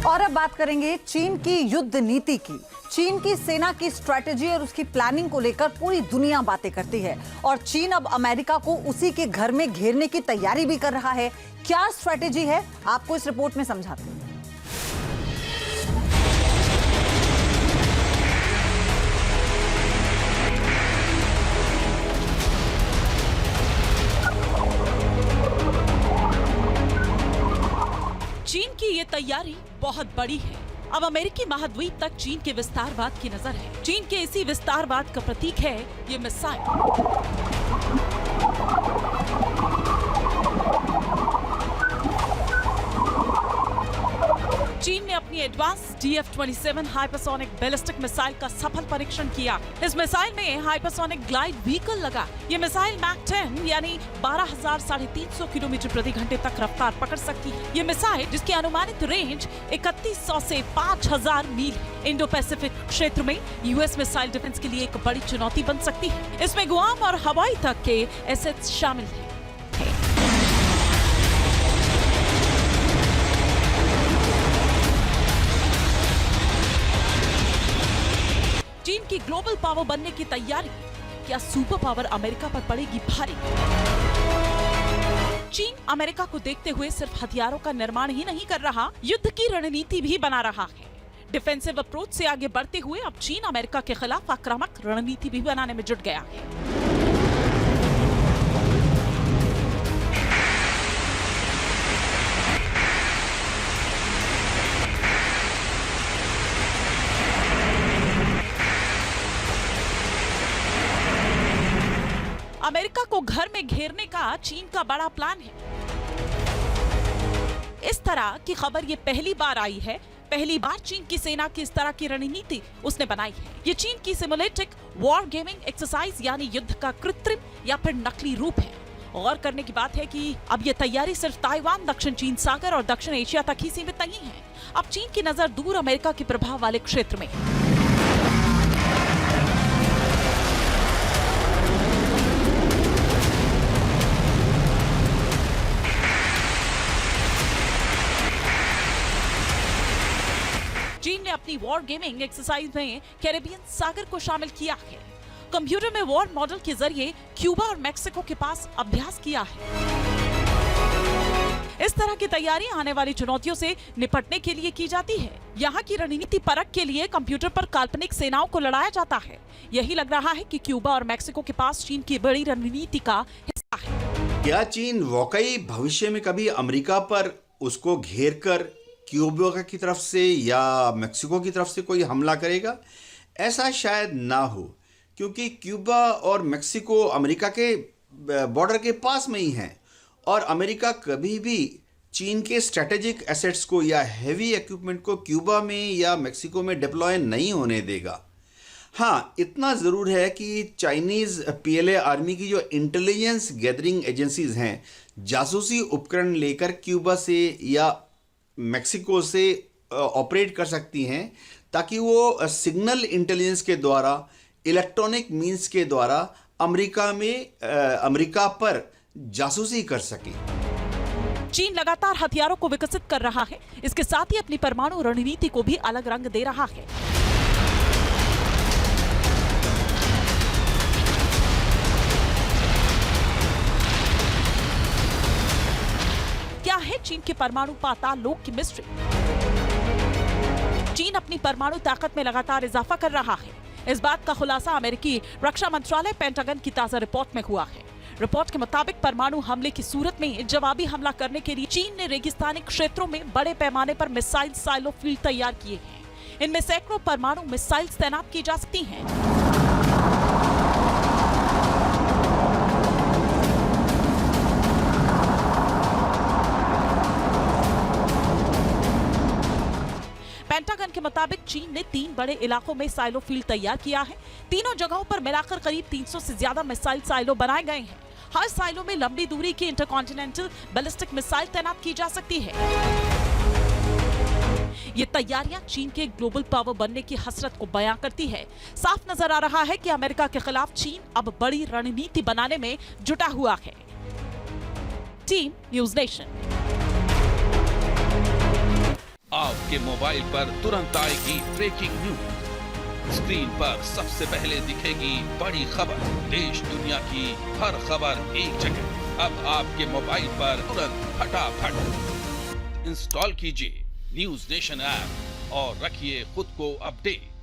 और अब बात करेंगे चीन की युद्ध नीति की। चीन की सेना की स्ट्रैटेजी और उसकी प्लानिंग को लेकर पूरी दुनिया बातें करती है और चीन अब अमेरिका को उसी के घर में घेरने की तैयारी भी कर रहा है। क्या स्ट्रैटेजी है, आपको इस रिपोर्ट में समझाते हैं। चीन की ये तैयारी बहुत बड़ी है। अब अमेरिकी महाद्वीप तक चीन के विस्तारवाद की नजर है। चीन के इसी विस्तारवाद का प्रतीक है ये मिसाइल। चीन ने अपनी advance DF-27 hypersonic ballistic missile का सफल परीक्षण किया। इस मिसाइल में हाइपरसोनिक ग्लाइड व्हीकल लगा। ये मिसाइल मैक 10 यानी 12,350 किलोमीटर प्रति घंटे तक रफ्तार पकड़ सकती है। ये मिसाइल जिसकी अनुमानित रेंज 3100 से 5000 मील है, इंडो पैसिफिक क्षेत्र में यूएस मिसाइल डिफेंस के लिए एक बड़ी चुनौती बन सकती है। इसमें गुआम और हवाई तक के एसेट्स शामिल हैं। चीन की ग्लोबल पावर बनने की तैयारी, क्या सुपर पावर अमेरिका पर पड़ेगी भारी? चीन अमेरिका को देखते हुए सिर्फ हथियारों का निर्माण ही नहीं कर रहा, युद्ध की रणनीति भी बना रहा है। डिफेंसिव अप्रोच से आगे बढ़ते हुए अब चीन अमेरिका के खिलाफ आक्रामक रणनीति भी बनाने में जुट गया है। अमेरिका को घर में घेरने का चीन का बड़ा प्लान है। इस तरह की खबर ये पहली बार आई है। पहली बार चीन की सेना की इस तरह की रणनीति उसने बनाई है। ये चीन की सिमुलेटिक वॉर गेमिंग एक्सरसाइज यानी युद्ध का कृत्रिम या फिर नकली रूप है। और करने की बात है कि अब ये तैयारी सिर्फ ताइवान, दक्षिण चीन सागर और दक्षिण एशिया तक ही सीमित नहीं है। अब चीन की नजर दूर अमेरिका के प्रभाव वाले क्षेत्र में है। चीन ने अपनी वॉर गेमिंग एक्सरसाइज में कैरेबियन सागर को शामिल किया है। कंप्यूटर में वॉर मॉडल के जरिए क्यूबा और मेक्सिको के पास अभ्यास किया है। इस तरह की तैयारी आने वाली चुनौतियों से निपटने के लिए की जाती है। यहाँ की रणनीति परख के लिए कंप्यूटर पर काल्पनिक सेनाओं को लड़ाया जाता है। यही लग रहा है कि क्यूबा और मेक्सिको के पास चीन की बड़ी रणनीति का हिस्सा है। क्या चीन वाकई भविष्य में कभी अमेरिका पर उसको घेर कर क्यूबा की तरफ से या मेक्सिको की तरफ से कोई हमला करेगा? ऐसा शायद ना हो, क्योंकि क्यूबा और मेक्सिको अमेरिका के बॉर्डर के पास में ही हैं और अमेरिका कभी भी चीन के स्ट्रेटेजिक एसेट्स को या हैवी इक्विपमेंट को क्यूबा में या मेक्सिको में डिप्लॉय नहीं होने देगा। हाँ, इतना ज़रूर है कि चाइनीज़ PLA आर्मी की जो इंटेलिजेंस गैदरिंग एजेंसीज हैं, जासूसी उपकरण लेकर क्यूबा से या मेक्सिको से ऑपरेट कर सकती हैं, ताकि वो सिग्नल इंटेलिजेंस के द्वारा, इलेक्ट्रॉनिक मींस के द्वारा अमेरिका पर जासूसी कर सके। चीन लगातार हथियारों को विकसित कर रहा है। इसके साथ ही अपनी परमाणु रणनीति को भी अलग रंग दे रहा है। क्या है चीन के परमाणु पाताल लोक की मिस्ट्री? चीन अपनी परमाणु ताकत में लगातार इजाफा कर रहा है। इस बात का खुलासा अमेरिकी रक्षा मंत्रालय पेंटागन की ताजा रिपोर्ट में हुआ है। रिपोर्ट के मुताबिक परमाणु हमले की सूरत में जवाबी हमला करने के लिए चीन ने रेगिस्तानी क्षेत्रों में बड़े पैमाने पर मिसाइल साइलो फील्ड तैयार किए हैं। इनमें सैकड़ों परमाणु मिसाइल तैनात की जा सकती हैं। पेंटागन के मुताबिक चीन ने 3 बड़े इलाकों में साइलो फील्ड तैयार किया है। तीनों जगहों पर मिलाकर करीब 300 से ज्यादा मिसाइल साइलो बनाए गए हैं। हर साइलो में लंबी दूरी की इंटरकॉन्टिनेंटल बैलिस्टिक मिसाइल तैनात की जा सकती है। ये तैयारियां चीन के ग्लोबल पावर बनने की हसरत को बयां करती है। साफ नजर आ रहा है कि अमेरिका के खिलाफ चीन अब बड़ी रणनीति बनाने में जुटा हुआ है। Team news nation. अब आपके मोबाइल पर तुरंत आएगी ब्रेकिंग न्यूज। स्क्रीन पर सबसे पहले दिखेगी बड़ी खबर, देश दुनिया की हर खबर एक जगह। अब आपके मोबाइल पर तुरंत फटाफट इंस्टॉल कीजिए न्यूज नेशन ऐप और रखिए खुद को अपडेट।